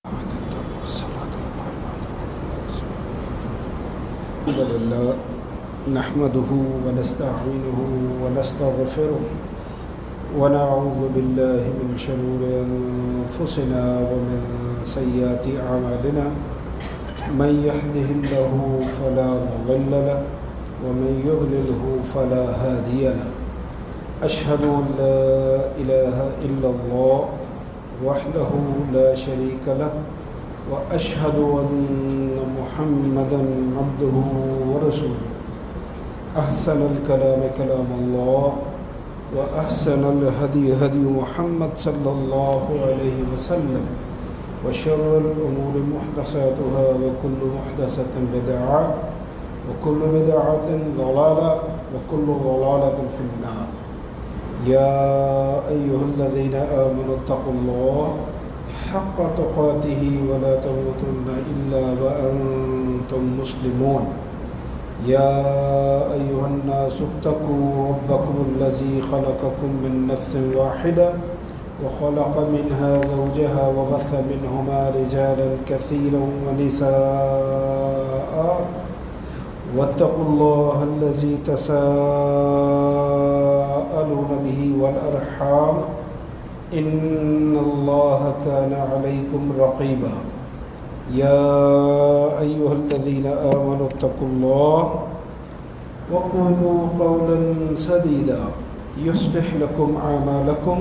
الحمد لله نحمده ونستعينه ونستغفره ونعوذ بالله من شرور أنفسنا ومن سيئات أعمالنا من يهده الله فلا مضل له ومن يضلله فلا هادي له أشهد أن لا إله إلا الله وحده لا شريك له وأشهد أن محمدا عبده ورسوله أحسن الكلام كلام الله وأحسن الهدي هدي محمد صلى الله عليه وسلم وشر الأمور محدثاتها وكل محدثة بدعة وكل بدعة ضلالة وكل ضلالة في النار يا أيها الذين آمنوا اتقوا الله حق تقاته ولا تموتن إلا وأنتم مسلمون يا أيها الناس اتقوا ربكم الذي خلقكم من نفس واحدة وخلق منها زوجها وبث منهما رجالا كثيرا ونساء واتقوا الله الذي تساءلون به والأرحام إن الله كان عليكم رقيبا يا أيها الذين آمنوا اتقوا الله وقولوا قولا سديدا يصلح لكم أعمالكم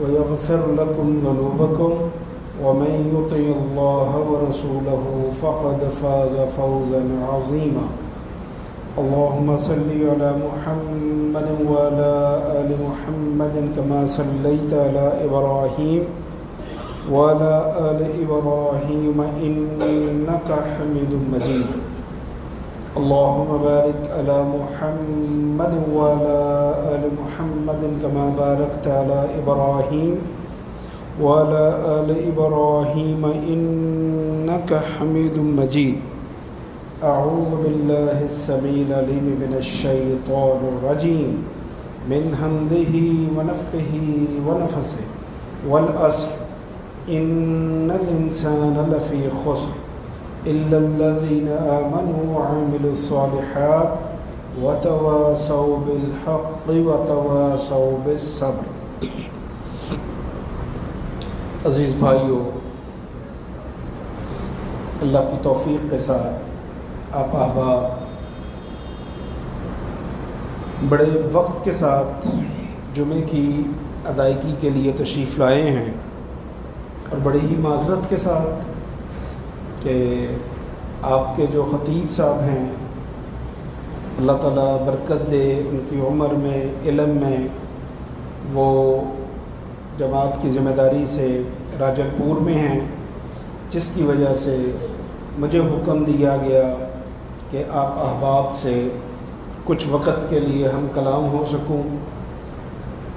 ويغفر لكم ذنوبكم ومن يطع الله ورسوله فقد فاز فوزا عظيما اللهم صل على محمد وعلى آل محمد كما صليت على إبراهيم وعلى آل إبراهيم إنك حميد مجيد اللهم بارك على محمد وعلى آل محمد كما باركت على إبراهيم وعلى آل إبراهيم إنك حميد مجيد أعوذ بالله السميع العليم من الشيطان الرجيم من همزه ونفخه ونفثه والعصر إن الإنسان لفي خسر إلا الذين آمنوا وعملوا الصالحات وتواصوا بالحق وتواصوا بالصبر. عزیز بھائیو، اللہ کی توفیق کے ساتھ آپ احباب بڑے وقت کے ساتھ جمعے کی ادائیگی کے لیے تشریف لائے ہیں، اور بڑی ہی معذرت کے ساتھ کہ آپ کے جو خطیب صاحب ہیں، اللہ تعالیٰ برکت دے ان کی عمر میں، علم میں، وہ جماعت کی ذمہ داری سے راجل پور میں ہیں، جس کی وجہ سے مجھے حکم دیا گیا کہ آپ احباب سے کچھ وقت کے لیے ہم کلام ہو سکوں.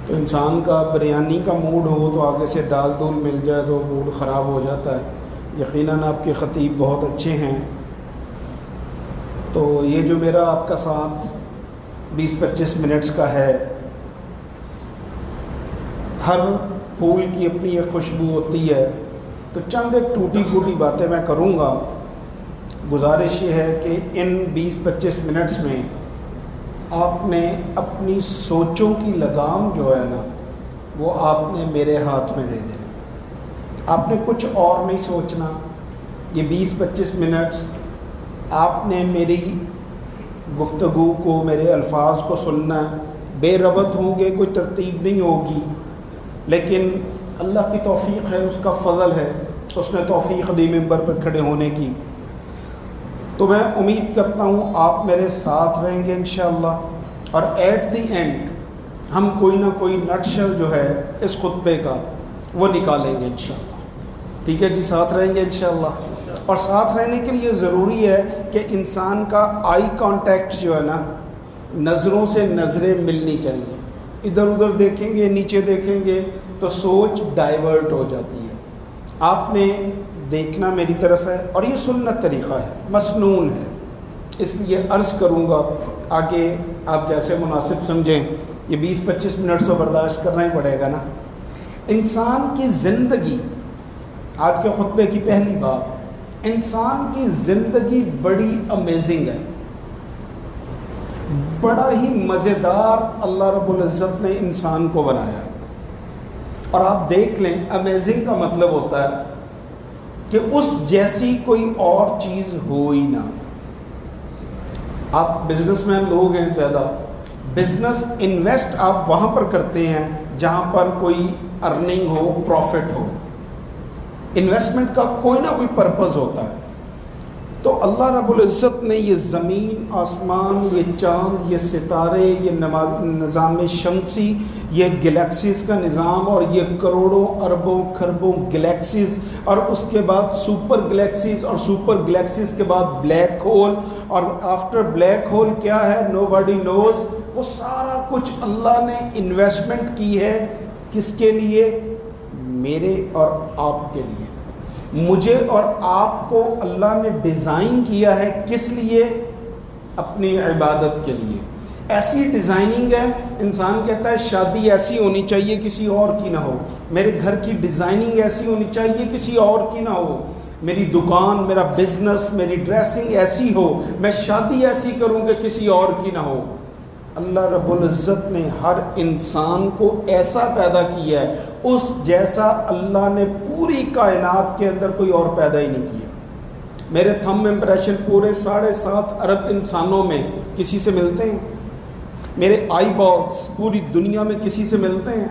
تو انسان کا بریانی کا موڈ ہو تو آگے سے دال دول مل جائے تو موڈ خراب ہو جاتا ہے. یقیناً آپ کے خطیب بہت اچھے ہیں، تو یہ جو میرا آپ کا ساتھ 20-25 منٹس کا ہے، ہر پھول کی اپنی ایک خوشبو ہوتی ہے، تو چند ایک ٹوٹی پھوٹی باتیں میں کروں گا. گزارش یہ ہے کہ ان 20-25 منٹس میں آپ نے اپنی سوچوں کی لگام جو ہے نا، وہ آپ نے میرے ہاتھ میں دے دینی. آپ نے کچھ اور نہیں سوچنا. یہ 20-25 منٹس آپ نے میری گفتگو کو، میرے الفاظ کو سننا ہے. بے ربط ہوں گے، کوئی ترتیب نہیں ہوگی، لیکن اللہ کی توفیق ہے، اس کا فضل ہے، اس نے توفیق دی ممبر پر کھڑے ہونے کی. تو میں امید کرتا ہوں آپ میرے ساتھ رہیں گے انشاءاللہ، اور ایٹ دی اینڈ ہم کوئی نہ کوئی نٹ شل جو ہے اس خطبے کا وہ نکالیں گے انشاءاللہ. ٹھیک ہے جی، ساتھ رہیں گے انشاءاللہ. اور ساتھ رہنے کے لیے ضروری ہے کہ انسان کا آئی کانٹیکٹ جو ہے نا، نظروں سے نظریں ملنی چاہیے. ادھر ادھر دیکھیں گے، نیچے دیکھیں گے تو سوچ ڈائیورٹ ہو جاتی ہے. آپ نے دیکھنا میری طرف ہے، اور یہ سنت طریقہ ہے، مسنون ہے. اس لیے عرض کروں گا، آگے آپ جیسے مناسب سمجھیں. یہ 20-25 منٹ تو برداشت کرنا ہی پڑے گا نا. انسان کی زندگی آج کے خطبے کی پہلی بات، انسان کی زندگی بڑی امیزنگ ہے، بڑا ہی مزیدار اللہ رب العزت نے انسان کو بنایا۔ اور آپ دیکھ لیں، امیزنگ کا مطلب ہوتا ہے کہ اس جیسی کوئی اور چیز ہو ہی نہ۔ آپ بزنس مین لوگ ہیں، زیادہ بزنس انویسٹ آپ وہاں پر کرتے ہیں جہاں پر کوئی ارننگ ہو، پروفٹ ہو۔ انویسٹمنٹ کا کوئی نہ کوئی پرپز ہوتا ہے۔ تو اللہ رب العزت نے یہ زمین، آسمان، یہ چاند، یہ ستارے، یہ نظام شمسی، یہ گلیکسیز کا نظام، اور یہ کروڑوں اربوں کھربوں گلیکسیز، اور اس کے بعد سپر گلیکسیز، اور سپر گلیکسیز کے بعد بلیک ہول، اور آفٹر بلیک ہول کیا ہے نو باڈی نوز۔ وہ سارا کچھ اللہ نے انویسٹمنٹ کی ہے، کس کے لیے؟ میرے اور آپ کے لیے۔ مجھے اور آپ کو اللہ نے ڈیزائن کیا ہے، کس لیے؟ اپنی عبادت کے لیے۔ ایسی ڈیزائننگ ہے، انسان کہتا ہے شادی ایسی ہونی چاہیے کسی اور کی نہ ہو، میرے گھر کی ڈیزائننگ ایسی ہونی چاہیے کسی اور کی نہ ہو، میری دکان، میرا بزنس، میری ڈریسنگ ایسی ہو، میں شادی ایسی کروں کہ کسی اور کی نہ ہو۔ اللہ رب العزت نے ہر انسان کو ایسا پیدا کیا ہے، اس جیسا اللہ نے پوری کائنات کے اندر کوئی اور پیدا ہی نہیں کیا۔ میرے تھم امپریشن پورے 7.5 ارب انسانوں میں کسی سے ملتے ہیں؟ میرے آئی بالز پوری دنیا میں کسی سے ملتے ہیں؟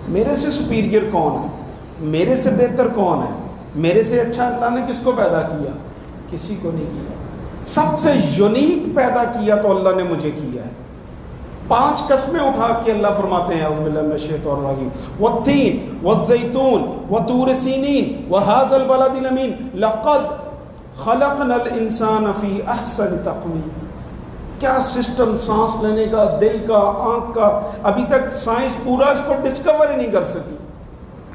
میرے سے سپیریئر کون ہے؟ میرے سے بہتر کون ہے؟ میرے سے اچھا اللہ نے کس کو پیدا کیا؟ کسی کو نہیں کیا۔ سب سے یونیک پیدا کیا تو اللہ نے مجھے کیا ہے۔ 5 قسمیں اٹھا کے اللہ فرماتے ہیں، اعوذ باللہ من الشیطان الرجیم، والتین والزیتون وطور سینین وہذا البلد الامین لقد خلقنا الانسان فی احسن تقویم۔ کیا سسٹم، سانس لینے کا، دل کا، آنکھ کا، ابھی تک سائنس پورا اس کو ڈسکور ہی نہیں کر سکی۔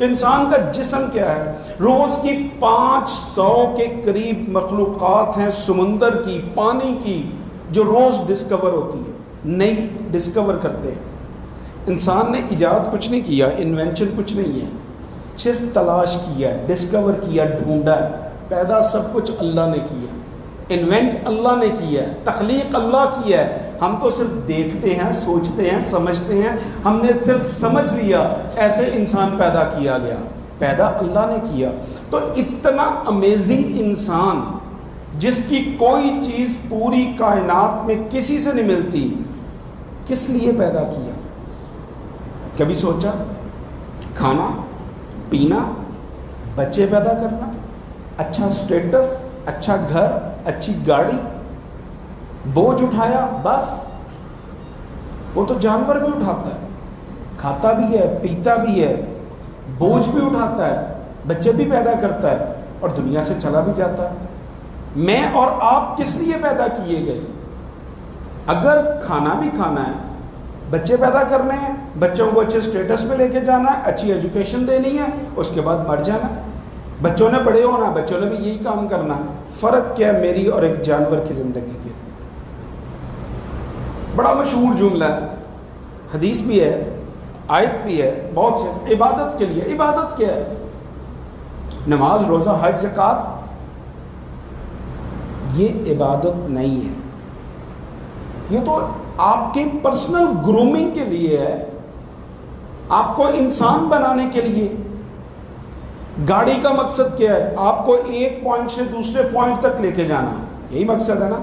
انسان کا جسم کیا ہے؟ روز کی 500 کے قریب مخلوقات ہیں سمندر کی، پانی کی، جو روز ڈسکور ہوتی ہے، نئی ڈسکور کرتے ہیں۔ انسان نے ایجاد کچھ نہیں کیا، انوینشن کچھ نہیں ہے، صرف تلاش کیا، ڈسکور کیا، ڈھونڈا ہے۔ پیدا سب کچھ اللہ نے کیا، انوینٹ اللہ نے کیا ہے، تخلیق اللہ کیا ہے۔ ہم تو صرف دیکھتے ہیں، سوچتے ہیں، سمجھتے ہیں۔ ہم نے صرف سمجھ لیا ایسے انسان پیدا کیا گیا، پیدا اللہ نے کیا۔ تو اتنا امیزنگ انسان جس کی کوئی چیز پوری کائنات میں کسی سے نہیں ملتی، کس لیے پیدا کیا؟ کبھی سوچا؟ کھانا، پینا، بچے پیدا کرنا، اچھا سٹیٹس، اچھا گھر، اچھی گاڑی، بوجھ اٹھایا بس؟ وہ تو جانور بھی اٹھاتا ہے، کھاتا بھی ہے، پیتا بھی ہے، بوجھ بھی اٹھاتا ہے، بچے بھی پیدا کرتا ہے، اور دنیا سے چلا بھی جاتا ہے۔ میں اور آپ کس لیے پیدا کیے گئے؟ اگر کھانا بھی کھانا ہے، بچے پیدا کرنے ہیں، بچوں کو اچھے سٹیٹس میں لے کے جانا ہے، اچھی ایجوکیشن دینی ہے، اس کے بعد مر جانا، بچوں نے بڑے ہونا، بچوں نے بھی یہی کام کرنا۔ فرق کیا ہے میری اور ایک جانور کی زندگی کے؟ بڑا مشہور جملہ ہے، حدیث بھی ہے، آیت بھی ہے، بہت سے۔ عبادت کے لیے، عبادت کیا ہے؟ نماز، روزہ، حج، زکوٰۃ، یہ عبادت نہیں ہے۔ یہ تو آپ کے پرسنل گرومنگ کے لیے ہے، آپ کو انسان بنانے کے لیے۔ گاڑی کا مقصد کیا ہے؟ آپ کو ایک پوائنٹ سے دوسرے پوائنٹ تک لے کے جانا، یہی مقصد ہے نا۔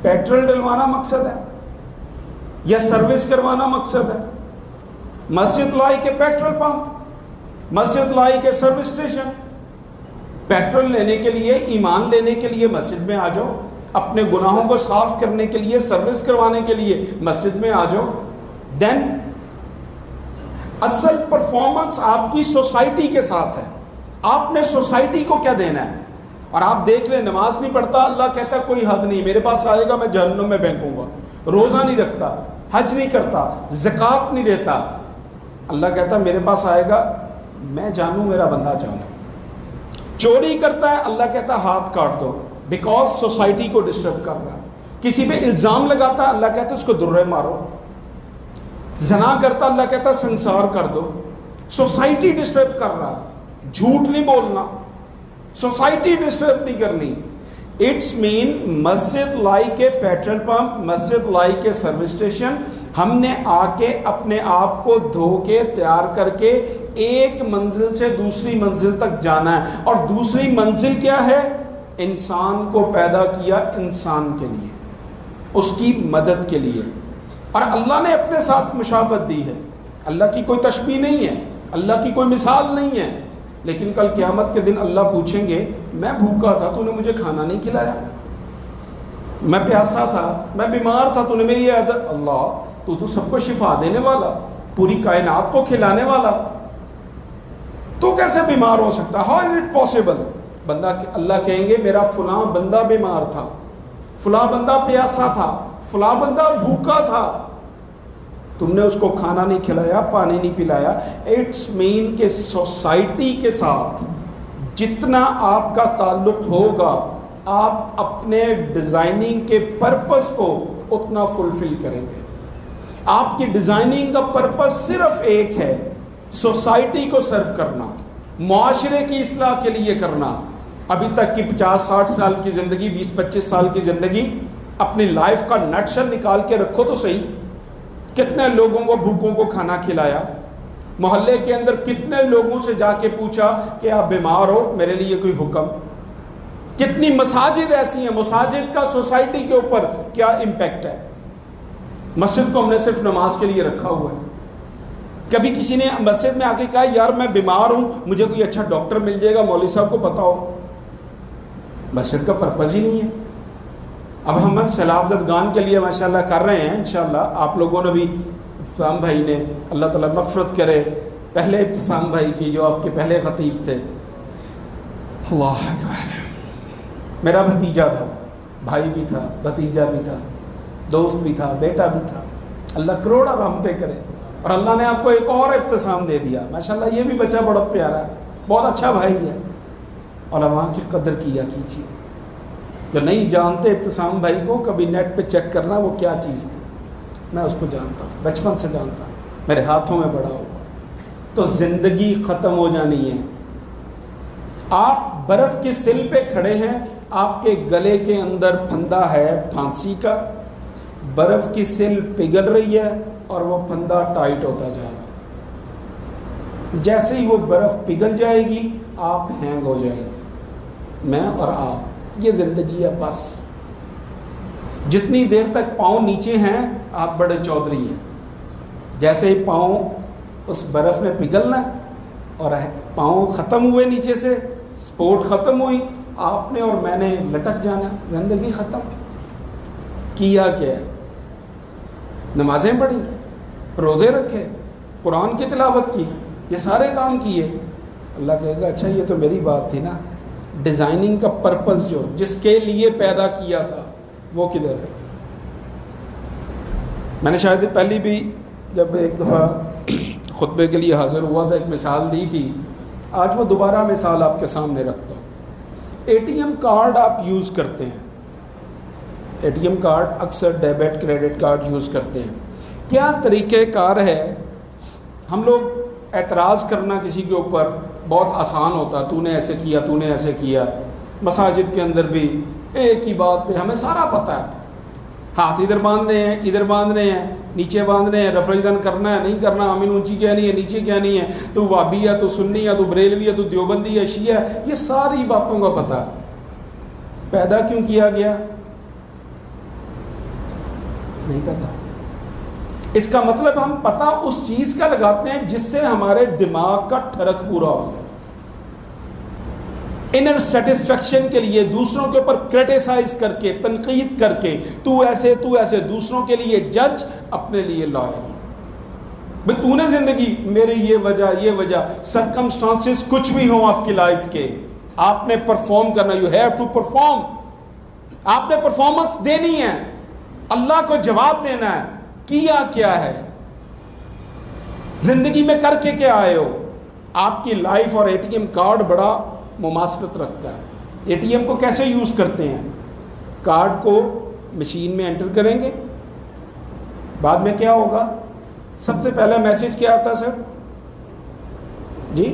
پیٹرول ڈلوانا مقصد ہے یا سروس کروانا مقصد ہے؟ مسجد لائی کے پیٹرول پمپ، مسجد لائی کے سروس اسٹیشن۔ پیٹرول لینے کے لیے، ایمان لینے کے لیے مسجد میں آ جاؤ، اپنے گناہوں کو صاف کرنے کے لیے، سروس کروانے کے لیے مسجد میں آ جاؤ۔ دین اصل پرفارمنس آپ کی سوسائٹی کے ساتھ ہے، آپ نے سوسائٹی کو کیا دینا ہے۔ اور آپ دیکھ لیں، نماز نہیں پڑھتا، اللہ کہتا ہے کوئی حد نہیں، میرے پاس آئے گا میں جہنم میں پھینکوں گا۔ روزہ نہیں رکھتا، حج نہیں کرتا، زکوٰۃ نہیں دیتا، اللہ کہتا ہے میرے پاس آئے گا میں جانوں میرا بندہ جانے۔ چوری کرتا ہے، اللہ کہتا ہے ہاتھ کاٹ دو، بیکاز سوسائٹی کو ڈسٹرب کر رہا ہے۔ کسی پہ الزام لگاتا ہے، اللہ کہتا ہے اس کو درے مارو۔ زنا کرتا، اللہ کہتا ہے سنسار کر دو۔ سوسائٹی ڈسٹرب کر رہا ہے، جھوٹ نہیں بولنا, سوسائٹی ڈسٹرب نہیں کرنی. It's main Masjid like a petrol pump, Masjid like a service station. ہم نے آ کے اپنے آپ کو دھو کے تیار کر کے ایک منزل سے دوسری منزل تک جانا ہے, اور دوسری منزل کیا ہے؟ انسان کو پیدا کیا انسان کے لیے, اس کی مدد کے لیے. اور اللہ نے اپنے ساتھ مشابہت دی ہے. اللہ کی کوئی تشبیہ نہیں ہے, اللہ کی کوئی مثال نہیں ہے. لیکن کل قیامت کے دن اللہ پوچھیں گے, میں بھوکا تھا تو نے مجھے کھانا نہیں کھلایا, میں پیاسا تھا, میں بیمار تھا تو نے میری عادت. اللہ تو سب کو شفا دینے والا, پوری کائنات کو کھلانے والا, تو کیسے بیمار ہو سکتا؟ How is it possible? بندہ, اللہ کہیں گے میرا فلاں بندہ بیمار تھا, فلاں بندہ پیاسا تھا, فلاں بندہ بھوکا تھا, تم نے اس کو کھانا نہیں کھلایا, پانی نہیں پلایا. اٹس مین کہ سوسائٹی کے ساتھ جتنا آپ کا تعلق ہوگا, آپ اپنے ڈیزائننگ کے پرپس کو اتنا فلفل کریں گے. آپ کی ڈیزائننگ کا پرپس صرف ایک ہے, سوسائٹی کو سرو کرنا, معاشرے کی اصلاح کے لیے کرنا. ابھی تک کی 50-60 سال کی زندگی, 20-25 سال کی زندگی, اپنی لائف کا نٹ شل نکال کے رکھو تو صحیح. کتنے لوگوں کو بھوکوں کو کھانا کھلایا؟ محلے کے اندر کتنے لوگوں سے جا کے پوچھا کہ آپ بیمار ہو, میرے لیے کوئی حکم؟ کتنی مساجد ایسی ہیں, مساجد کا سوسائٹی کے اوپر کیا امپیکٹ ہے؟ مسجد کو ہم نے صرف نماز کے لیے رکھا ہوا ہے. کبھی کسی نے مسجد میں آ کے کہا یار میں بیمار ہوں, مجھے کوئی اچھا ڈاکٹر مل جائے گا, مولوی صاحب کو پتا ہو؟ مسجد کا پرپز ہی نہیں ہے. اب ہم سیلاب زدگان کے لیے ماشاءاللہ کر رہے ہیں انشاءاللہ. آپ لوگوں نے بھی, ابتسام بھائی نے, اللہ تعالیٰ مغفرت کرے, پہلے ابتسام بھائی کی جو آپ کے پہلے خطیب تھے, اللہ اکبر, میرا بھتیجا تھا, بھائی بھی تھا, بھتیجا بھی تھا, دوست بھی تھا, بیٹا بھی تھا. اللہ کروڑا رحمتیں کرے. اور اللہ نے آپ کو ایک اور ابتسام دے دیا ماشاءاللہ. یہ بھی بچہ بڑا پیارا ہے, بہت اچھا بھائی ہے. علماء کی قدر کیا کیجیے. جو نہیں جانتے ابتسام بھائی کو, کبھی نیٹ پہ چیک کرنا وہ کیا چیز تھی. میں اس کو جانتا تھا, بچپن سے جانتا, میرے ہاتھوں میں بڑا ہوا. تو زندگی ختم ہو جانی ہے. آپ برف کے سل پہ کھڑے ہیں, آپ کے گلے کے اندر پھندا ہے پھانسی کا, برف کی سل پگھل رہی ہے اور وہ پھندا ٹائٹ ہوتا جا رہا ہے. جیسے ہی وہ برف پگھل جائے گی آپ ہینگ ہو جائیں گے, میں اور آپ. یہ زندگی ہے بس. جتنی دیر تک پاؤں نیچے ہیں آپ بڑے چودھری ہیں. جیسے ہی پاؤں اس برف میں پگھلنا اور پاؤں ختم ہوئے نیچے سے, سپورٹ ختم ہوئی, آپ نے اور میں نے لٹک جانا, زندگی ختم. کیا کیا ہے؟ نمازیں پڑھی, روزے رکھے, قرآن کی تلاوت کی, یہ سارے کام کیے. اللہ کہے گا اچھا یہ تو میری بات تھی نا, ڈیزائننگ کا پرپس جو جس کے لیے پیدا کیا تھا وہ کدھر ہے؟ میں نے شاید پہلی بھی جب ایک دفعہ خطبے کے لیے حاضر ہوا تھا ایک مثال دی تھی, آج وہ دوبارہ مثال آپ کے سامنے رکھتا ہوں. اے ٹی ایم کارڈ آپ یوز کرتے ہیں, اے ٹی ایم کارڈ اکثر ڈیبٹ کریڈٹ کارڈ یوز کرتے ہیں. کیا طریقہ کار ہے؟ ہم لوگ اعتراض کرنا کسی کے اوپر بہت آسان ہوتا, تو نے ایسے کیا, تو نے ایسے کیا. مساجد کے اندر بھی ایک ہی بات پہ ہمیں سارا پتہ ہے, ہاتھ ادھر باندھنے ہیں, ادھر باندھنے ہیں, نیچے باندھنے ہیں, رفع دن کرنا ہے, نہیں کرنا, آمین اونچی کہنی ہے, نیچے کہنی ہے, تو وابی ہے, تو سنی ہے, تو بریلوی ہے, تو دیوبندی ہے, شیعہ ہے, یہ ساری باتوں کا پتہ ہے. پیدا کیوں کیا گیا نہیں پتہ. اس کا مطلب ہم پتہ اس چیز کا لگاتے ہیں جس سے ہمارے دماغ کا ٹھڑک پورا ہو جائے, انر سیٹسفیکشن کے لیے, دوسروں کے اوپر کرٹیسائز کر کے, تنقید کر کے, تو ایسے تو ایسے, دوسروں کے لیے جج, اپنے لیے لائر. بھئی تو نے زندگی, میری یہ وجہ, سرکمسٹانسز کچھ بھی ہوں آپ کی لائف کے, آپ نے پرفارم کرنا, یو ہیو ٹو پرفارم. آپ نے پرفارمنس دینی ہے, اللہ کو جواب دینا ہے. کیا ہے زندگی میں, کر کے کیا آئے ہو. آپ کی لائف اور اے ٹی ایم کارڈ بڑا مماثلت رکھتا ہے. اے ٹی ایم کو کیسے یوز کرتے ہیں؟ کارڈ کو مشین میں انٹر کریں گے, بعد میں کیا ہوگا؟ سب سے پہلا میسج کیا آتا ہے سر؟ جی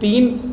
3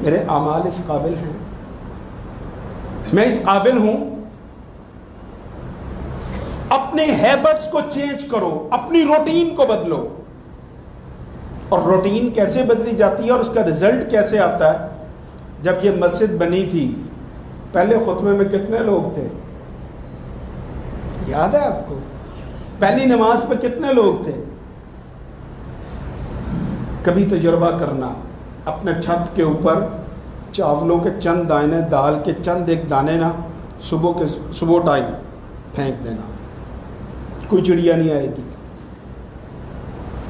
میرے اعمال اس قابل ہیں؟ میں اس قابل ہوں؟ اپنے ہیبٹس کو چینج کرو، اپنی روٹین کو بدلو. اور روٹین کیسے بدلی جاتی ہے اور اس کا رزلٹ کیسے آتا ہے؟ جب یہ مسجد بنی تھی پہلے خطبے میں کتنے لوگ تھے؟ یاد ہے آپ کو؟ پہلی نماز پہ کتنے لوگ تھے؟ کبھی تجربہ کرنا، اپنے چھت کے اوپر چاولوں کے چند دانے، دال کے چند ایک دانے نا صبح ٹائم پھینک دینا، کوئی چڑیا نہیں آئے گی.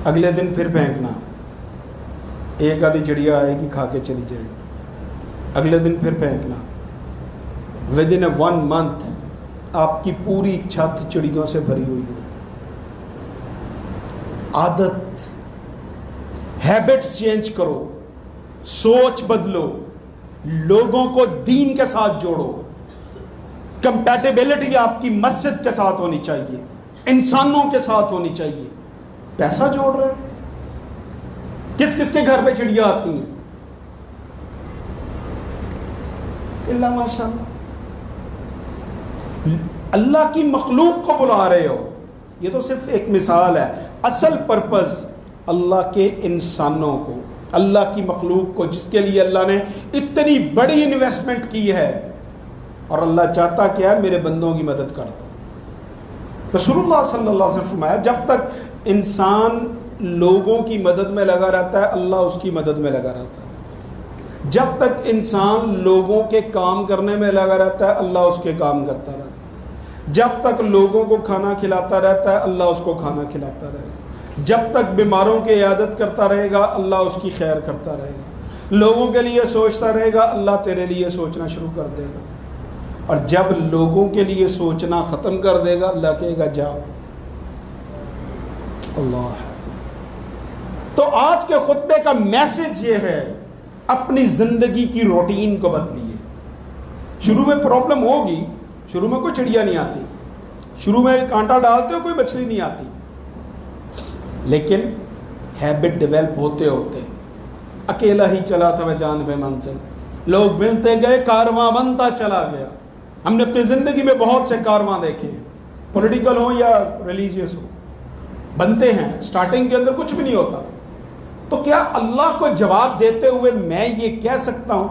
اگلے دن پھر پھینکنا، ایک آدھی چڑیا آئے گی کھا کے چلی جائے گی. اگلے دن پھر پھینکنا. ود ان 1 month آپ کی پوری چھت چڑیوں سے بھری ہوئی ہوگی. عادت، ہیبٹس چینج کرو، سوچ بدلو، لوگوں کو دین کے ساتھ جوڑو. کمپیٹیبلٹی آپ کی مسجد کے ساتھ ہونی چاہیے، انسانوں کے ساتھ ہونی چاہیے. پیسہ جوڑ رہے، کس کس کے گھر پہ چڑیا آتی ہیں؟ اللہ ماشاء اللہ. اللہ کی مخلوق کو بلا رہے ہو. یہ تو صرف ایک مثال ہے. اصل پرپز اللہ کے انسانوں کو، اللہ کی مخلوق کو، جس کے لیے اللہ نے اتنی بڑی انویسٹمنٹ کی ہے. اور اللہ چاہتا کیا ہے؟ میرے بندوں کی مدد کر دو. رسول اللہ صلی اللہ علیہ وسلم فرمایا جب تک انسان لوگوں کی مدد میں لگا رہتا ہے اللہ اس کی مدد میں لگا رہتا ہے. جب تک انسان لوگوں کے کام کرنے میں لگا رہتا ہے اللہ اس کے کام کرتا رہتا ہے. جب تک لوگوں کو کھانا کھلاتا رہتا ہے اللہ اس کو کھانا کھلاتا رہے گا. جب تک بیماروں کی عیادت کرتا رہے گا اللہ اس کی خیر کرتا رہے گا. لوگوں کے لیے سوچتا رہے گا اللہ تیرے لیے سوچنا شروع کر دے گا. اور جب لوگوں کے لیے سوچنا ختم کر دے گا اللہ کہے گا جاؤ. اللہ. تو آج کے خطبے کا میسج یہ ہے اپنی زندگی کی روٹین کو بدلیے. شروع میں پرابلم ہوگی، شروع میں کوئی چڑیا نہیں آتی، شروع میں کانٹا ڈالتے ہو کوئی مچھلی نہیں آتی، لیکن ہیبٹ ڈیولپ ہوتے ہوتے اکیلا ہی چلا تھا میں جانب منزل، لوگ ملتے گئے، کارواں بنتا چلا گیا. ہم نے اپنی زندگی میں بہت سے کارواں دیکھے ہیں، پولیٹیکل ہوں یا ریلیجیس ہوں، بنتے ہیں. سٹارٹنگ کے اندر کچھ بھی نہیں ہوتا. تو کیا اللہ کو جواب دیتے ہوئے میں یہ کہہ سکتا ہوں؟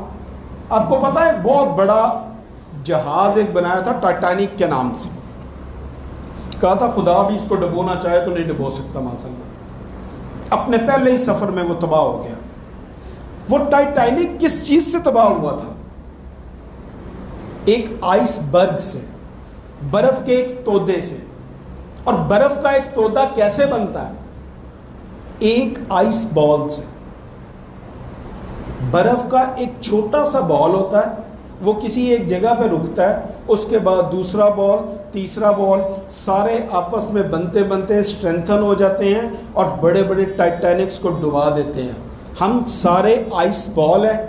آپ کو پتا ہے بہت بڑا جہاز ایک بنایا تھا ٹائٹینک کے نام سے، کہا تھا خدا بھی اس کو ڈبونا چاہے تو نہیں ڈبو سکتا. ماشاء اللہ اپنے پہلے ہی سفر میں وہ تباہ ہو گیا. وہ ٹائٹینک کس چیز سے تباہ ہوا تھا؟ ایک آئس برگ سے، برف کے ایک تودے سے. اور برف کا ایک تودا کیسے بنتا ہے؟ ایک آئس بال سے. برف کا ایک چھوٹا سا بال ہوتا ہے، وہ کسی ایک جگہ پہ رکتا ہے، اس کے بعد دوسرا بال، تیسرا بال، سارے آپس میں بنتے بنتے اسٹرینتھن ہو جاتے ہیں اور بڑے بڑے ٹائٹینکس کو ڈبا دیتے ہیں. ہم سارے آئس بال ہیں،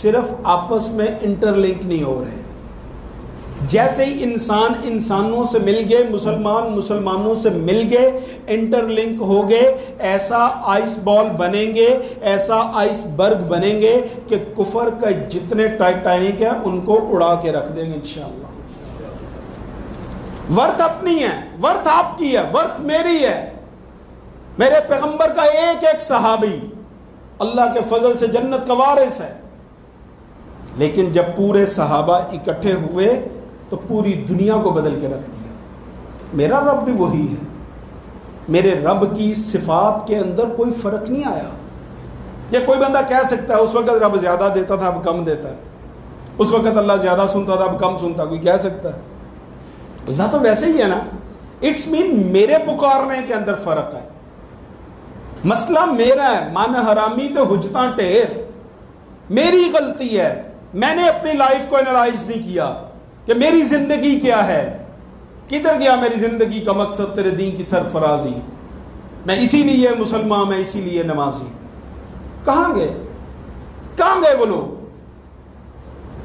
صرف آپس میں انٹر لنک نہیں ہو رہے. جیسے ہی انسان انسانوں سے مل گئے، مسلمان مسلمانوں سے مل گئے، انٹر لنک ہو گئے، ایسا آئس بال بنیں گے، ایسا آئس برگ بنیں گے کہ کفر کا جتنے ٹائٹینک ہیں ان کو اڑا کے رکھ دیں گے انشاءاللہ. ورتھ اپنی ہے، ورتھ آپ کی ہے، ورتھ میری ہے. میرے پیغمبر کا ایک ایک صحابی اللہ کے فضل سے جنت کا وارث ہے. لیکن جب پورے صحابہ اکٹھے ہوئے تو پوری دنیا کو بدل کے رکھ دیا. میرا رب بھی وہی ہے، میرے رب کی صفات کے اندر کوئی فرق نہیں آیا. یا کوئی بندہ کہہ سکتا ہے اس وقت رب زیادہ دیتا تھا اب کم دیتا ہے، اس وقت اللہ زیادہ سنتا تھا اب کم سنتا، کوئی کہہ سکتا ہے؟ اللہ تو ویسے ہی ہے نا. اٹس مین میرے پکارنے کے اندر فرق ہے. مسئلہ میرا ہے، من حرامی تو حجتاں ٹھیر، میری غلطی ہے. میں نے اپنی لائف کو انالائز نہیں کیا کہ میری زندگی کیا ہے، کدھر گیا میری زندگی کا مقصد، تیرے دین کی سرفرازی. میں اسی لیے مسلمان، میں اسی لیے نمازی. کہاں گئے وہ لوگ؟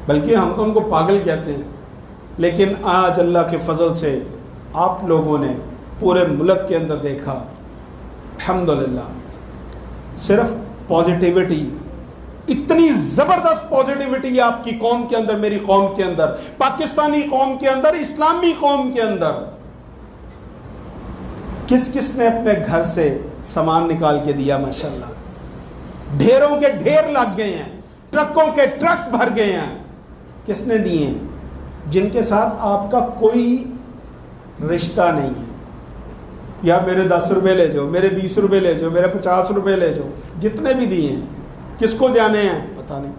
بلکہ ہم تو ان کو پاگل کہتے ہیں. لیکن آج اللہ کے فضل سے آپ لوگوں نے پورے ملک کے اندر دیکھا الحمدللہ، صرف پازیٹیوٹی اتنی زبردست پازیٹیوٹی ہے آپ کی قوم کے اندر، میری قوم کے اندر، پاکستانی قوم کے اندر، اسلامی قوم کے اندر۔ کس کس نے اپنے گھر سے سامان نکال کے دیا؟ ماشاءاللہ ڈھیروں کے ڈھیر لگ گئے ہیں، ٹرکوں کے ٹرک بھر گئے ہیں۔ کس نے دیے ہیں؟ جن کے ساتھ آپ کا کوئی رشتہ نہیں ہے۔ یا میرے 10 روپے لے جاؤ، میرے 20 روپے لے جاؤ، میرے 50 روپے لے جاؤ، جتنے بھی دیے ہیں کس کو جانے ہیں پتہ نہیں۔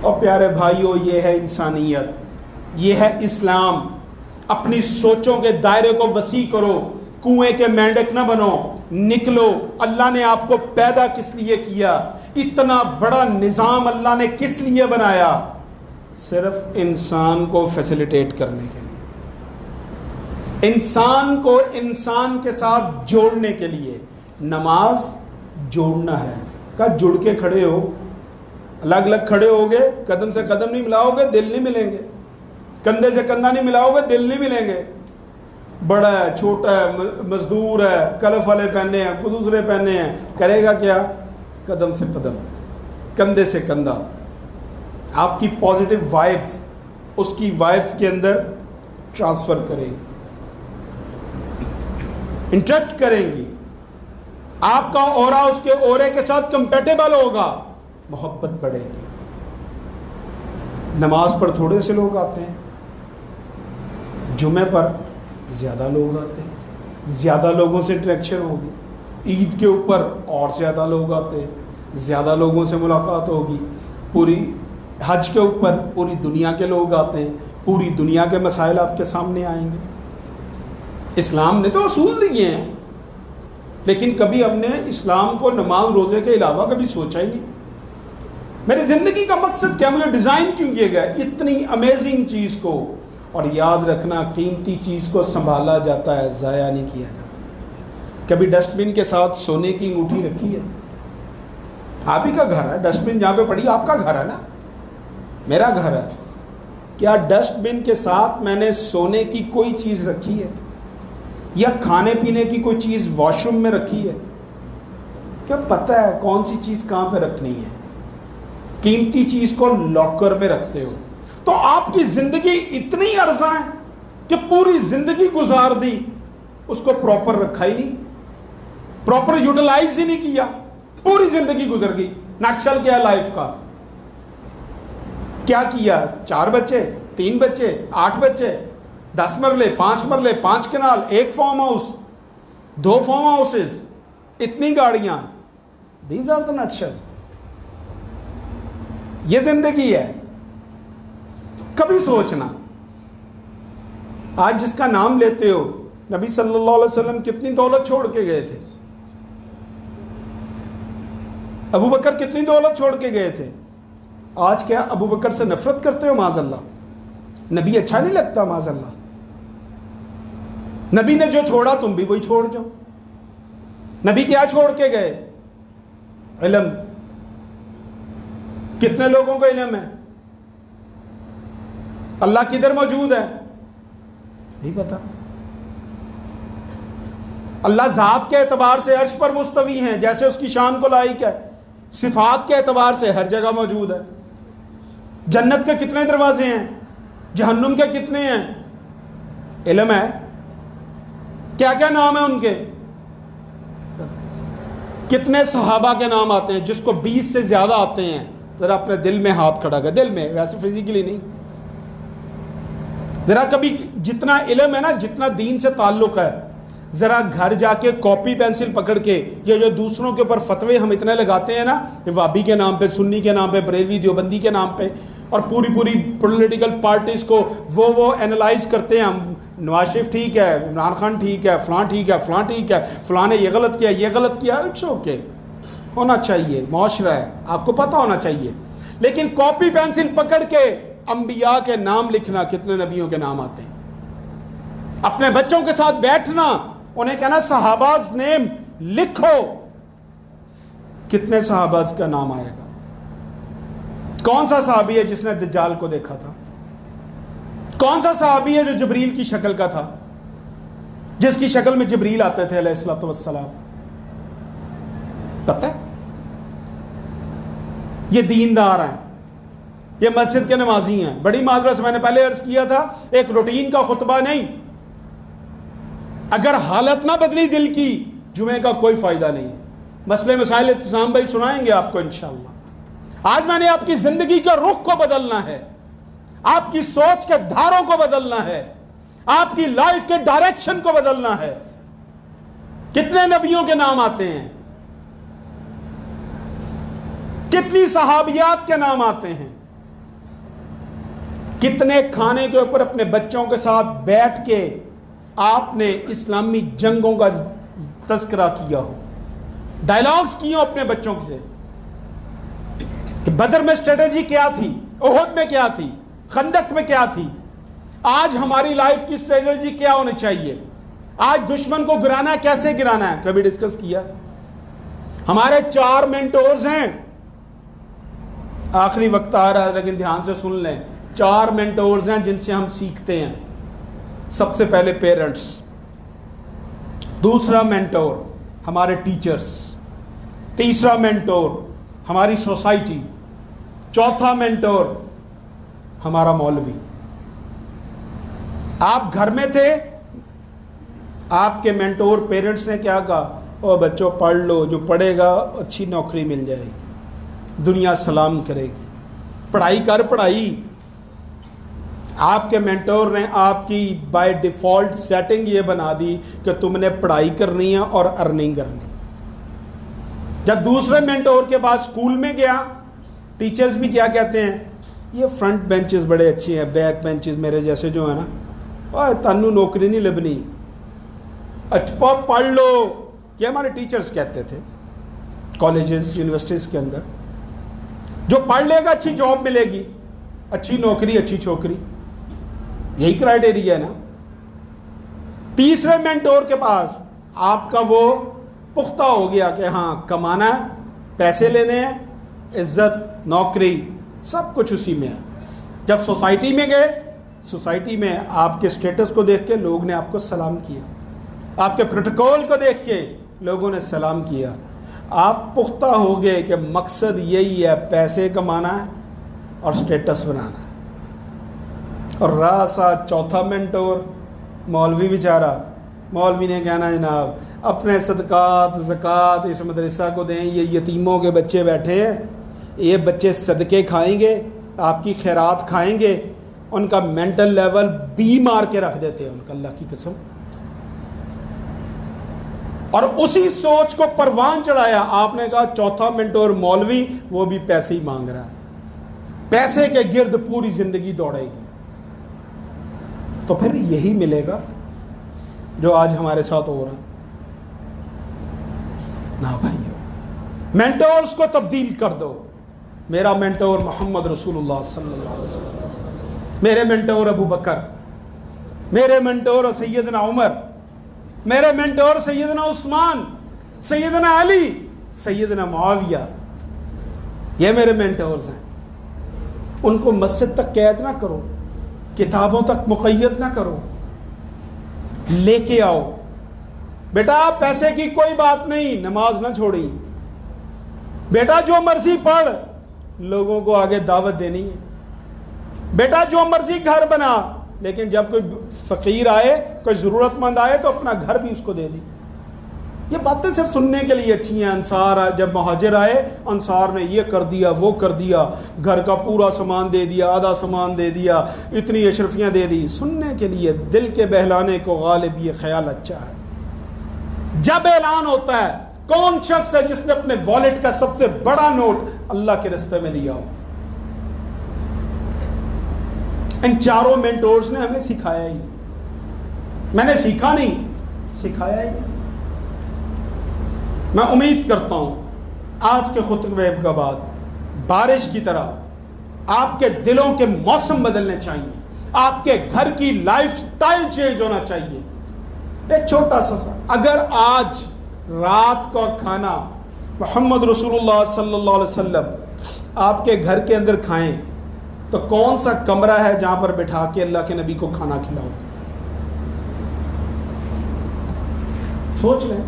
اور پیارے بھائیو، یہ ہے انسانیت، یہ ہے اسلام۔ اپنی سوچوں کے دائرے کو وسیع کرو، کنویں کے مینڈک نہ بنو، نکلو۔ اللہ نے آپ کو پیدا کس لیے کیا؟ اتنا بڑا نظام اللہ نے کس لیے بنایا؟ صرف انسان کو فیسیلیٹیٹ کرنے کے لیے، انسان کو انسان کے ساتھ جوڑنے کے لیے۔ نماز جوڑنا ہے، کہا جڑ کے کھڑے ہو، الگ الگ کھڑے ہوگے، قدم سے قدم نہیں ملاؤ گے دل نہیں ملیں گے، کندھے سے کندھا نہیں ملاؤ گے دل نہیں ملیں گے۔ بڑا ہے، چھوٹا ہے، مزدور ہے، کلف والے پہنے ہیں، دوسرے پہنے ہیں، کرے گا کیا؟ قدم سے قدم، کندھے سے کندھا۔ آپ کی پازیٹیو وائبس اس کی وائبس کے اندر ٹرانسفر کریں گی، انٹریکٹ کریں گی، آپ کا اورا اس کے اورے کے ساتھ کمپیٹیبل ہوگا، محبت بڑھے گی۔ نماز پر تھوڑے سے لوگ آتے ہیں، جمعے پر زیادہ لوگ آتے ہیں، زیادہ لوگوں سے انٹریکشن ہوگی، عید کے اوپر اور زیادہ لوگ آتے ہیں، زیادہ لوگوں سے ملاقات ہوگی، پوری حج کے اوپر پوری دنیا کے لوگ آتے ہیں، پوری دنیا کے مسائل آپ کے سامنے آئیں گے۔ اسلام نے تو اصول دیے ہیں، لیکن کبھی ہم نے اسلام کو نماز روزے کے علاوہ کبھی سوچا ہی نہیں۔ میری زندگی کا مقصد کیا؟ مجھے ڈیزائن کیوں کیا گیا اتنی امیزنگ چیز کو؟ اور یاد رکھنا، قیمتی چیز کو سنبھالا جاتا ہے، ضائع نہیں کیا جاتا۔ کبھی ڈسٹ بن کے ساتھ سونے کی انگوٹھی رکھی ہے؟ آپ ہی کا گھر ہے، ڈسٹ بن جہاں پہ پڑی آپ کا گھر ہے نا، میرا گھر ہے۔ کیا ڈسٹ بن کے ساتھ میں نے سونے کی کوئی چیز رکھی ہے؟ یا کھانے پینے کی کوئی چیز واش روم میں رکھی ہے؟ کیا پتہ ہے کون سی چیز کہاں پہ رکھنی ہے؟ قیمتی چیز کو لاکر میں رکھتے ہو۔ تو آپ کی زندگی اتنی عرضہ ہے کہ پوری زندگی گزار دی، اس کو پراپر رکھا ہی نہیں، پراپر یوٹیلائز ہی نہیں کیا، پوری زندگی گزر گئی۔ نقشل کیا لائف کا؟ کیا کیا؟ 4 بچے، 3 بچے، 8 بچے، 10 مرلے، 5 مرلے، 5 کنال، 1 فارم ہاؤس، 2 فارم ہاؤسز، اتنی گاڑیاں۔ These are the nutshell. یہ زندگی ہے۔ کبھی سوچنا، آج جس کا نام لیتے ہو، نبی صلی اللہ علیہ وسلم کتنی دولت چھوڑ کے گئے تھے؟ ابو بکر کتنی دولت چھوڑ کے گئے تھے؟ آج کیا ابو بکر سے نفرت کرتے ہو؟ معاذ اللہ، نبی اچھا نہیں لگتا؟ معاذ اللہ، نبی نے جو چھوڑا تم بھی وہی چھوڑ جاؤ۔ نبی کیا چھوڑ کے گئے؟ علم۔ کتنے لوگوں کو علم ہے؟ اللہ کدھر موجود ہے؟ نہیں پتا۔ اللہ ذات کے اعتبار سے عرش پر مستوی ہیں، جیسے اس کی شان کو لائق ہے، صفات کے اعتبار سے ہر جگہ موجود ہے۔ جنت کے کتنے دروازے ہیں؟ جہنم کے کتنے ہیں؟ علم ہے۔ کیا کیا نام ہیں ان کے؟ کتنے صحابہ کے نام آتے ہیں؟ جس کو 20 سے زیادہ آتے ہیں، ذرا اپنے دل میں ہاتھ کھڑا کر، دل میں، ویسے فزیکلی نہیں۔ ذرا کبھی جتنا علم ہے نا، جتنا دین سے تعلق ہے، ذرا گھر جا کے کاپی پینسل پکڑ کے یہ جو دوسروں کے اوپر فتوے ہم اتنے لگاتے ہیں نا، وہابی کے نام پہ، سنی کے نام پہ، بریلوی دیوبندی کے نام پہ، اور پوری پولیٹیکل پارٹیز کو وہ اینالائز کرتے ہیں ہم، نواز شریف ٹھیک ہے، عمران خان ٹھیک ہے، فلاں ٹھیک ہے، فلاں ٹھیک ہے، فلاں نے یہ غلط کیا، یہ غلط کیا۔ اٹس اوکے، ہونا چاہیے، معاشرہ ہے، آپ کو پتہ ہونا چاہیے۔ لیکن کاپی پینسل پکڑ کے انبیاء کے نام لکھنا، کتنے نبیوں کے نام آتے ہیں؟ اپنے بچوں کے ساتھ بیٹھنا، انہیں کہنا صحاباز نیم لکھو، کتنے صحاباز کا نام آئے گا؟ کون سا صحابی ہے جس نے دجال کو دیکھا تھا؟ کون سا صحابی ہے جو جبریل کی شکل کا تھا، جس کی شکل میں جبریل آتے تھے علیہ الصلوۃ والسلام؟ پتہ ہے؟ یہ دیندار ہیں، یہ مسجد کے نمازی ہیں. بڑی معذرت سے میں نے پہلے عرض کیا تھا، ایک روٹین کا خطبہ نہیں. اگر حالت نہ بدلی دل کی، جمعے کا کوئی فائدہ نہیں ہے. مسئلے مسائل ابتسام بھائی سنائیں گے آپ کو انشاءاللہ. آج میں نے آپ کی زندگی کے رخ کو بدلنا ہے، آپ کی سوچ کے دھاروں کو بدلنا ہے، آپ کی لائف کے ڈائریکشن کو بدلنا ہے. کتنے نبیوں کے نام آتے ہیں، کتنی صحابیات کے نام آتے ہیں، کتنے کھانے کے اوپر اپنے بچوں کے ساتھ بیٹھ کے آپ نے اسلامی جنگوں کا تذکرہ کیا ہو، ڈائلاگز کیے ہو اپنے بچوں سے کہ بدر میں اسٹریٹجی کیا تھی، احد میں کیا تھی، خندق میں کیا تھی. آج ہماری لائف کی اسٹریٹجی کیا ہونی چاہیے، آج دشمن کو گرانا کیسے گرانا ہے، کبھی ڈسکس کیا. ہمارے 4 مینٹورز ہیں، آخری وقت آ رہا ہے لیکن دھیان سے سن لیں. 4 مینٹورز ہیں جن سے ہم سیکھتے ہیں. سب سے پہلے پیرنٹس، دوسرا مینٹور ہمارے ٹیچرز، تیسرا مینٹور ہماری سوسائٹی، چوتھا مینٹور ہمارا مولوی. آپ گھر میں تھے، آپ کے مینٹور پیرنٹس نے کیا کہا، او بچوں پڑھ لو، جو پڑھے گا اچھی نوکری مل جائے گی، دنیا سلام کرے گی، پڑھائی کر پڑھائی. آپ کے مینٹور نے آپ کی بائی ڈیفالٹ سیٹنگ یہ بنا دی کہ تم نے پڑھائی کرنی ہے اور ارننگ کرنی. جب دوسرے مینٹور کے پاس اسکول میں گیا، ٹیچرز بھی کیا کہتے ہیں، یہ فرنٹ بینچز بڑے اچھے ہیں، بیک بینچز میرے جیسے جو ہیں نا، اور تنو نوکری نہیں لبنی، اچھا پڑھ لو. یہ ہمارے ٹیچرز کہتے تھے کالجز یونیورسٹیز کے اندر. جو پڑھ لے گا اچھی جاب ملے گی، اچھی نوکری، اچھی چھوکری، یہی کرائیٹیریا ہے نا. تیسرے مینٹور کے پاس آپ کا وہ پختہ ہو گیا کہ ہاں کمانا ہے، پیسے لینے ہیں، عزت، نوکری، سب کچھ اسی میں ہے. جب سوسائٹی میں گئے، سوسائٹی میں آپ کے سٹیٹس کو دیکھ کے لوگ نے آپ کو سلام کیا، آپ کے پروٹوکول کو دیکھ کے لوگوں نے سلام کیا. آپ پختہ ہو گئے کہ مقصد یہی ہے، پیسے کمانا ہے اور سٹیٹس بنانا ہے. اور راسا چوتھا مینٹور مولوی بیچارہ، مولوی نے کہنا جناب اپنے صدقات زکوٰۃ اس مدرسہ کو دیں، یہ یتیموں کے بچے بیٹھے ہیں، یہ بچے صدقے کھائیں گے، آپ کی خیرات کھائیں گے. ان کا مینٹل لیول بی مار کے رکھ دیتے ہیں ان کا، اللہ کی قسم. اور اسی سوچ کو پروان چڑھایا. آپ نے کہا چوتھا مینٹور مولوی، وہ بھی پیسے ہی مانگ رہا ہے، پیسے کے گرد پوری زندگی دوڑے گی. تو پھر یہی ملے گا جو آج ہمارے ساتھ ہو رہا ہے نا بھائیو. مینٹورز کو تبدیل کر دو. میرا مینٹور محمد رسول اللہ صلی اللہ علیہ وسلم، میرے مینٹور ابو بکر، میرے مینٹور سیدنا عمر، میرے مینٹور سیدنا عثمان، سیدنا علی، سیدنا معاویہ، یہ میرے مینٹورز ہیں. ان کو مسجد تک قید نہ کرو، کتابوں تک مقید نہ کرو، لے کے آؤ. بیٹا پیسے کی کوئی بات نہیں، نماز نہ چھوڑی. بیٹا جو مرضی پڑھ، لوگوں کو آگے دعوت دینی ہے. بیٹا جو مرضی گھر بنا، لیکن جب کوئی فقیر آئے، کوئی ضرورت مند آئے تو اپنا گھر بھی اس کو دے دی. یہ باتیں صرف سننے کے لیے اچھی ہیں. انصار جب مہاجر آئے، انصار نے یہ کر دیا، وہ کر دیا، گھر کا پورا سامان دے دیا، آدھا سامان دے دیا، اتنی اشرفیاں دے دی. سننے کے لیے، دل کے بہلانے کو غالب یہ خیال اچھا ہے. جب اعلان ہوتا ہے کون شخص ہے جس نے اپنے والیٹ کا سب سے بڑا نوٹ اللہ کے راستے میں دیا ہو. ان چاروں مینٹورز نے ہمیں سکھایا ہی نہیں. میں نے سیکھا نہیں، سکھایا ہی نہیں. میں امید کرتا ہوں آج کے خطبے کے بعد بارش کی طرح آپ کے دلوں کے موسم بدلنے چاہیے، آپ کے گھر کی لائف سٹائل چینج ہونا چاہیے. ایک چھوٹا سا اگر آج رات کا کھانا محمد رسول اللہ صلی اللہ علیہ وسلم آپ کے گھر کے اندر کھائیں تو کون سا کمرہ ہے جہاں پر بٹھا کے اللہ کے نبی کو کھانا کھلاؤ؟ سوچ لیں.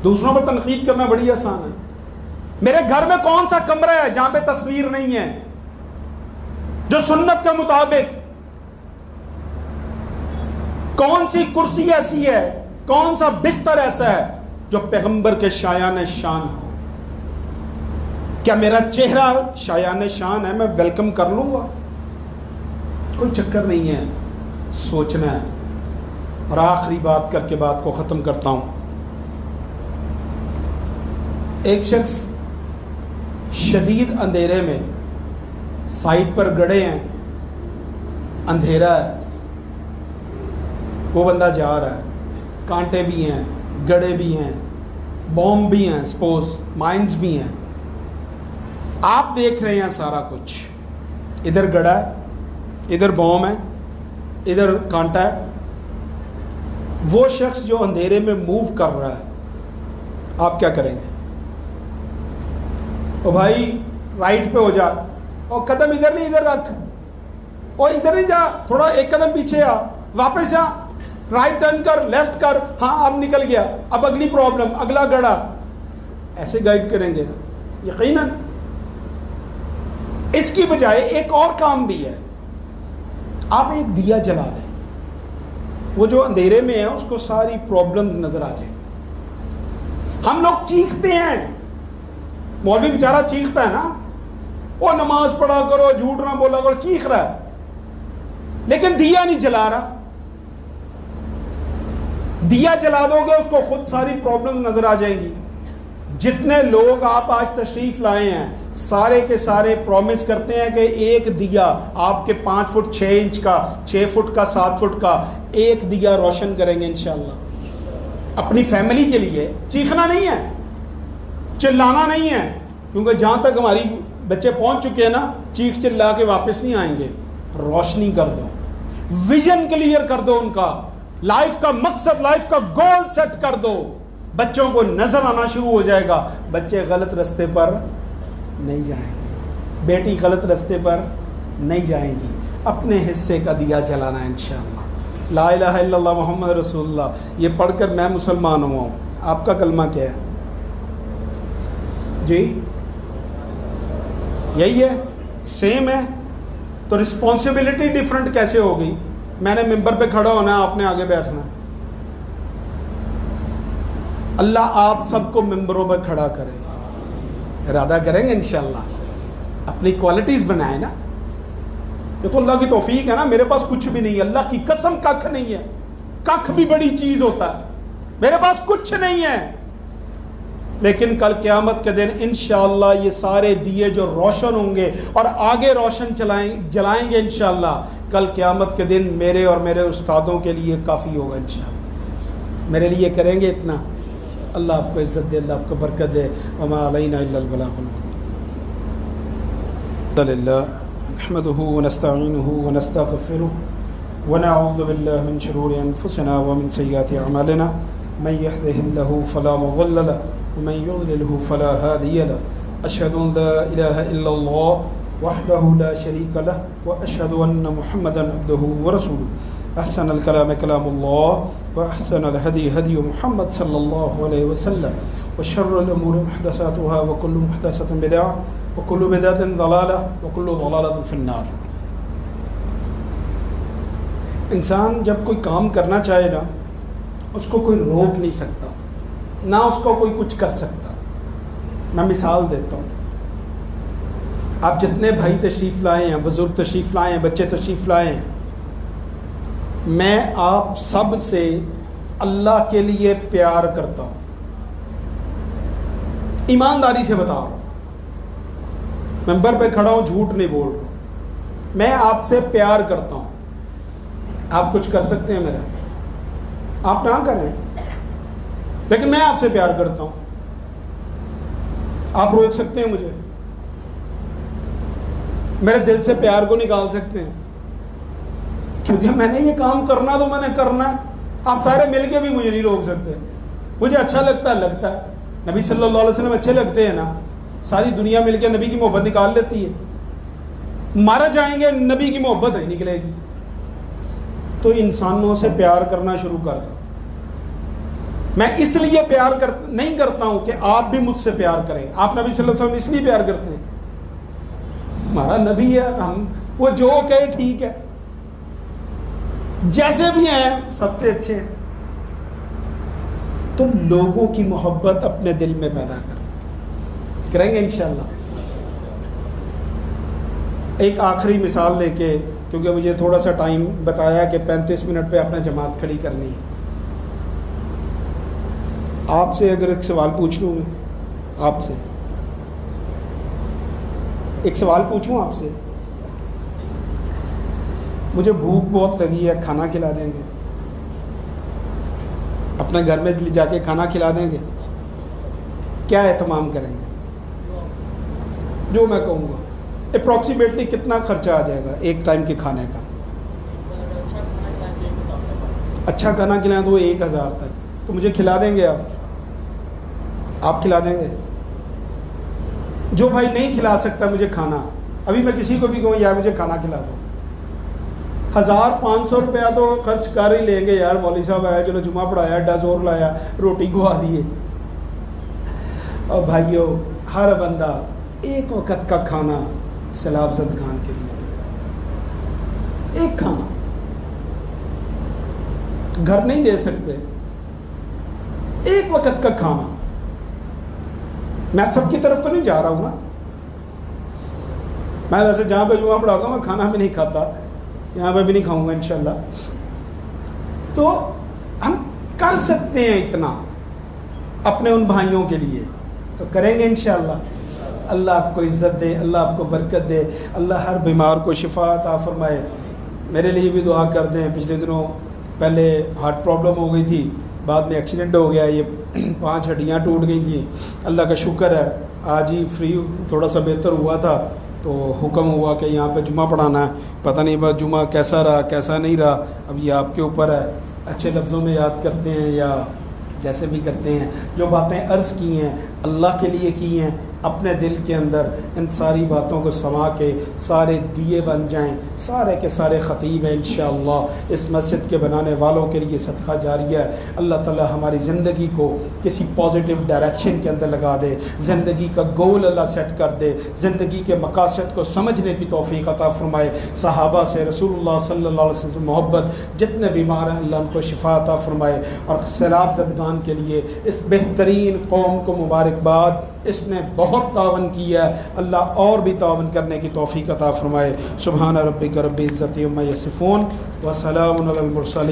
دوسروں پر تنقید کرنا بڑی آسان ہے. میرے گھر میں کون سا کمرہ ہے جہاں پہ تصویر نہیں ہے؟ جو سنت کے مطابق، کون سی کرسی ایسی ہے، کون سا بستر ایسا ہے جو پیغمبر کے شایان شان ہو؟ کیا میرا چہرہ شایان شان ہے؟ میں ویلکم کر لوں گا؟ کوئی چکر نہیں ہے، سوچنا ہے۔ اور آخری بات کر کے بات کو ختم کرتا ہوں۔ ایک شخص شدید اندھیرے میں سائٹ پر گڑے ہیں، اندھیرا ہے، وہ بندہ جا رہا ہے، کانٹے بھی ہیں، گڑے بھی ہیں، بوم بھی ہیں، سپوز مائنز بھی ہیں، آپ دیکھ رہے ہیں سارا کچھ، ادھر گڑا ہے، ادھر بوم ہے، ادھر کانٹا ہے۔ وہ شخص جو اندھیرے میں موو کر رہا ہے، آپ کیا کریں گے؟ او بھائی رائٹ پہ ہو جا، اور قدم ادھر نہیں ادھر رکھ، اور ادھر نہیں جا، تھوڑا ایک قدم پیچھے آ، واپس جا، رائٹ ٹرن کر، لیفٹ کر، ہاں اب نکل گیا، اب اگلی پرابلم، اگلا گڑا، ایسے گائیڈ کریں گے یقیناً۔ اس کی بجائے ایک اور کام بھی ہے، آپ ایک دیا جلا دیں، وہ جو اندھیرے میں ہے اس کو ساری پرابلم نظر آ جائے۔ ہم لوگ چیختے ہیں، مولوی بیچارہ چیختا ہے نا، وہ نماز پڑھا کرو، جھوٹ نہ بولا کرو، چیخ رہا ہے، لیکن دیا نہیں جلا رہا۔ دیا جلا دو گے اس کو خود ساری پرابلم نظر آ جائیں گی۔ جتنے لوگ آپ آج تشریف لائے ہیں سارے کے سارے پرومس کرتے ہیں کہ ایک دیا آپ کے 5 فٹ 6 انچ کا، 6 فٹ کا، 7 فٹ کا ایک دیا روشن کریں گے انشاءاللہ، اپنی فیملی کے لیے۔ چیخنا نہیں ہے، چلانا نہیں ہے، کیونکہ جہاں تک ہماری بچے پہنچ چکے ہیں نا، چیخ چلا کے واپس نہیں آئیں گے۔ روشنی کر دو، ویژن کلیئر کر دو، ان کا لائف کا مقصد، لائف کا گول سیٹ کر دو، بچوں کو نظر آنا شروع ہو جائے گا، بچے غلط رستے پر نہیں جائیں گے، بیٹی غلط رستے پر نہیں جائیں گی۔ اپنے حصے کا دیا جلانا ہے انشاءاللہ۔ لا الہ الا اللہ محمد رسول اللہ، یہ پڑھ کر میں مسلمان ہوا ہوں۔ آپ کا کلمہ کیا ہے جی؟ یہی ہے، سیم ہے، تو رسپانسبلٹی ڈیفرنٹ کیسے ہوگی؟ میں نے ممبر پہ کھڑا ہونا ہے، آپ نے آگے بیٹھنا ہے۔ اللہ آپ سب کو ممبروں پہ کھڑا کرے، ارادہ کریں گے انشاءاللہ، اپنی کوالٹیز بنائیں نا۔ یہ تو اللہ کی توفیق ہے نا، میرے پاس کچھ بھی نہیں ہے، اللہ کی قسم ککھ نہیں ہے، ککھ بھی بڑی چیز ہوتا ہے، میرے پاس کچھ نہیں ہے، لیکن کل قیامت کے دن انشاءاللہ یہ سارے دیے جو روشن ہوں گے اور آگے روشن جلائیں گے انشاءاللہ، کل قیامت کے دن میرے اور میرے استادوں کے لیے کافی ہوگا انشاءاللہ۔ میرے لیے کریں گے اتنا؟ اللہ آپ کو عزت دے، اللہ آپ کو برکت دے۔ وما علینا الا البلاغ المبین۔ للہ نحمده ونستعینه ونستغفره ونعوذ باللہ من شرور انفسنا ومن سیئات اعمالنا، من يهده الله فلا مضل له ومن يضلله فلا هادي له، اشهد ان لا اله الا الله وحده لا شريك له واشهد ان محمدا عبده ورسوله۔ احسن الكلام كلام الله واحسن الهدي هدي محمد صلى الله عليه وسلم، وشر الامور محدثاتها وكل محدثة بدعة وكل بدعة ضلالة وكل ضلالة في النار۔ انسان جب کوئی کام کرنا چاہے نا، اس کو کوئی روک نہیں سکتا، نہ اس کو کوئی کچھ کر سکتا۔ میں مثال دیتا ہوں، آپ جتنے بھائی تشریف لائے ہیں، بزرگ تشریف لائے ہیں، بچے تشریف لائے ہیں، میں آپ سب سے اللہ کے لیے پیار کرتا ہوں، ایمانداری سے بتا رہا ہوں، ممبر پہ کھڑا ہوں، جھوٹ نہیں بول رہا، میں آپ سے پیار کرتا ہوں۔ آپ کچھ کر سکتے ہیں میرا؟ آپ نہ کریں، لیکن میں آپ سے پیار کرتا ہوں۔ آپ روک سکتے ہیں مجھے؟ میرے دل سے پیار کو نکال سکتے ہیں؟ کیونکہ میں نے یہ کام کرنا تو میں نے کرنا ہے، آپ سارے مل کے بھی مجھے نہیں روک سکتے۔ مجھے اچھا لگتا ہے، نبی صلی اللہ علیہ وسلم اچھے لگتے ہیں نا، ساری دنیا مل کے نبی کی محبت نکال لیتی ہے، مارا جائیں گے نبی کی محبت نہیں نکلے گی۔ تو انسانوں سے پیار کرنا شروع کر دو، میں اس لیے پیار نہیں کرتا ہوں کہ آپ بھی مجھ سے پیار کریں. آپ نبی صلی اللہ علیہ وسلم اس لیے پیار کرتے ہیں, ہمارا نبی ہے, ہم وہ جو کہے ٹھیک ہے, جیسے بھی ہیں سب سے اچھے ہیں. تو لوگوں کی محبت اپنے دل میں پیدا کریں گے انشاءاللہ. ایک آخری مثال لے کے, کیونکہ مجھے تھوڑا سا ٹائم بتایا کہ 35 منٹ پہ اپنا جماعت کھڑی کرنی ہے. آپ سے اگر ایک سوال پوچھ لوں, میں آپ سے ایک سوال پوچھوں آپ سے, مجھے بھوک بہت لگی ہے, کھانا کھلا دیں گے؟ اپنے گھر میں لے جا کے کھانا کھلا دیں گے؟ کیا اہتمام کریں گے؟ جو میں کہوں گا. اپروکسیمیٹلی کتنا خرچہ آ جائے گا ایک ٹائم کے کھانے کا؟ اچھا کھانا کھلائیں تو 1000 تک. تو مجھے کھلا دیں گے آپ کھلا دیں گے؟ جو بھائی نہیں کھلا سکتا مجھے کھانا, ابھی میں کسی کو بھی کہوں یار مجھے کھانا کھلا دو, 1500 روپیہ تو خرچ کر ہی لیں گے یار. مولوی صاحب آیا, چلو جمعہ پڑھایا, ڈازور لایا, روٹی گوا دیے. اور بھائیو, ہر بندہ ایک وقت کا کھانا سیلاب زدگان کے لیے دے گا. ایک کھانا, گھر نہیں دے سکتے, ایک وقت کا کھانا. میں آپ سب کی طرف تو نہیں جا رہا ہوں نا, میں ویسے جہاں پہ جمعہ پڑھاتا ہوں میں کھانا بھی نہیں کھاتا, یہاں پہ بھی نہیں کھاؤں گا انشاءاللہ. تو ہم کر سکتے ہیں اتنا اپنے ان بھائیوں کے لیے, تو کریں گے انشاءاللہ. اللہ آپ کو عزت دے, اللہ آپ کو برکت دے, اللہ ہر بیمار کو شفا عطا فرمائے. میرے لیے بھی دعا کر دیں. پچھلے دنوں پہلے ہارٹ پرابلم ہو گئی تھی, بعد میں ایکسیڈنٹ ہو گیا, یہ 5 ہڈیاں ٹوٹ گئی تھیں. اللہ کا شکر ہے آج ہی فری, تھوڑا سا بہتر ہوا تھا, تو حکم ہوا کہ یہاں پہ جمعہ پڑھانا ہے. پتہ نہیں بس جمعہ کیسا رہا کیسا نہیں رہا, اب یہ آپ کے اوپر ہے. اچھے لفظوں میں یاد کرتے ہیں یا جیسے بھی کرتے ہیں. جو باتیں عرض کی ہیں اللہ کے لیے کی ہیں, اپنے دل کے اندر ان ساری باتوں کو سما کے سارے دیے بن جائیں. سارے کے سارے خطیب ہیں انشاءاللہ. اس مسجد کے بنانے والوں کے لیے صدقہ جاریہ ہے. اللہ تعالی ہماری زندگی کو کسی پازیٹیو ڈائریکشن کے اندر لگا دے, زندگی کا گول اللہ سیٹ کر دے, زندگی کے مقاصد کو سمجھنے کی توفیق عطا فرمائے. صحابہ سے رسول اللہ صلی اللہ علیہ وسلم محبت, جتنے بیمار ہیں اللہ ان کو شفا عطا فرمائے. اور سیلاب زدگان کے لیے اس بہترین قوم کو مبارکباد, اس نے بہت تعاون کیا ہے, اللہ اور بھی تعاون کرنے کی توفیق عطا فرمائے. سبحان ربک رب العزت عما یصفون وسلام علی المرسلین.